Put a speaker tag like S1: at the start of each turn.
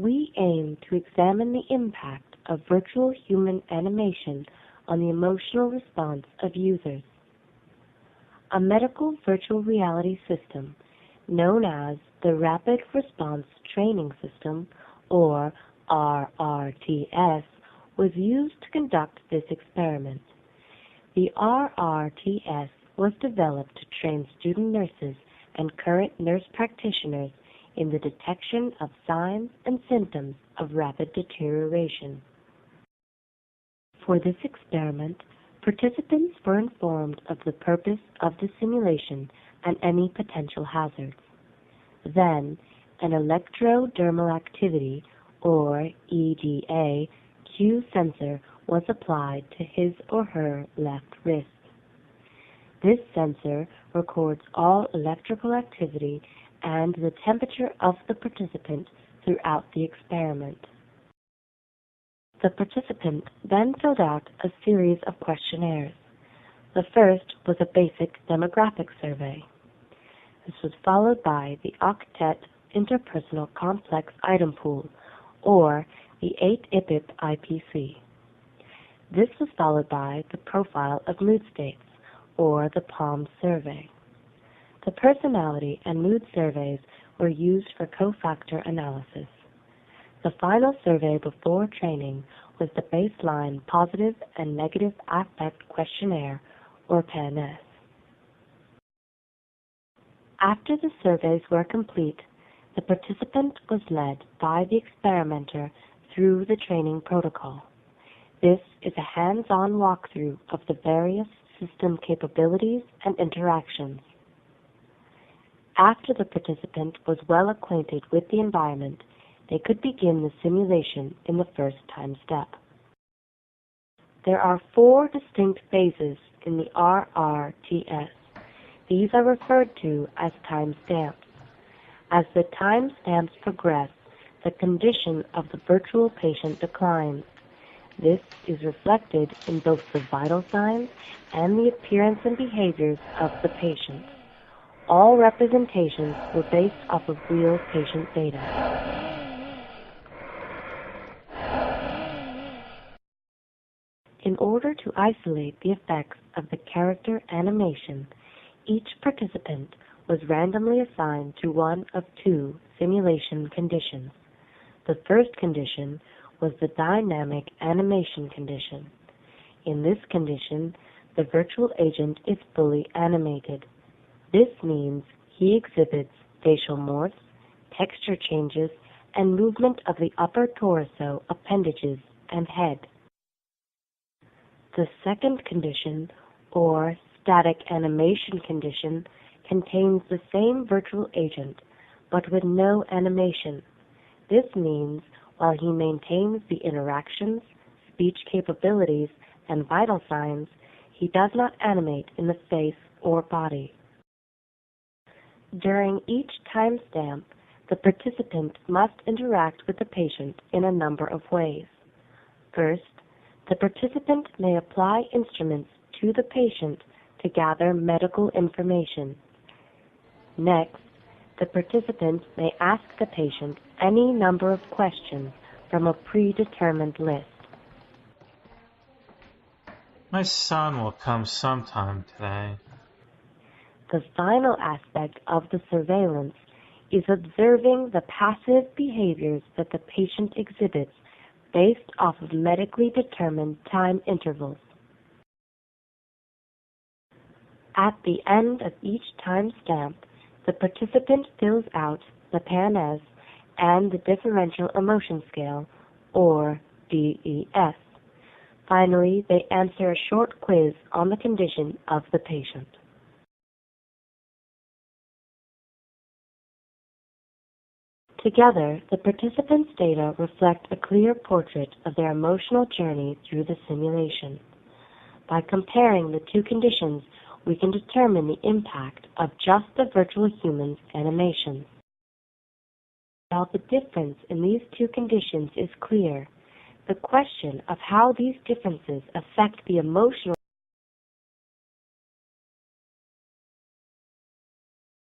S1: we aim to examine the impact of virtual human animation on the emotional response of users. A medical virtual reality system, known as the Rapid Response Training System, or RRTS, was used to conduct this experiment. The RRTS was developed to train student nurses and current nurse practitioners in the detection of signs and symptoms of rapid deterioration. For this experiment, participants were informed of the purpose of the simulation and any potential hazards. Then, an electrodermal activity, or EDA, cue sensor was applied to his or her left wrist. This sensor records all electrical activity and the temperature of the participant throughout the experiment. The participant then filled out a series of questionnaires. The first was a basic demographic survey. This was followed by the Octet Interpersonal Complex Item Pool, or the 8-IPIP IPC. This was followed by the Profile of Mood States, or the PALM survey. The personality and mood surveys were used for cofactor analysis. The final survey before training was the Baseline Positive and Negative Affect Questionnaire, or PANS. After the surveys were complete, the participant was led by the experimenter through the training protocol. This is a hands-on walkthrough of the various system capabilities and interactions. After the participant was well acquainted with the environment, they could begin the simulation in the first time step. There are 4 distinct phases in the RRTS. These are referred to as timestamps. As the timestamps progress, the condition of the virtual patient declines. This is reflected in both the vital signs and the appearance and behaviors of the patient. All representations were based off of real patient data. In order to isolate the effects of the character animation, each participant was randomly assigned to one of 2 simulation conditions. The first condition was the dynamic animation condition. In this condition, the virtual agent is fully animated. This means he exhibits facial morphs, texture changes, and movement of the upper torso, appendages, and head. The second condition, or static animation condition, contains the same virtual agent, but with no animation. This means while he maintains the interactions, speech capabilities, and vital signs, he does not animate in the face or body. During each timestamp, the participant must interact with the patient in a number of ways. First, the participant may apply instruments to the patient to gather medical information. Next, the participant may ask the patient any number of questions from a predetermined list.
S2: My son will come sometime today.
S1: The final aspect of the surveillance is observing the passive behaviors that the patient exhibits based off of medically determined time intervals. At the end of each timestamp, the participant fills out the PANS and the Differential Emotion Scale, or DES. Finally, they answer a short quiz on the condition of the patient. Together, the participants' data reflect a clear portrait of their emotional journey through the simulation. By comparing the 2 conditions, we can determine the impact of just the virtual human's animation. While the difference in these 2 conditions is clear, the question of how these differences affect the emotional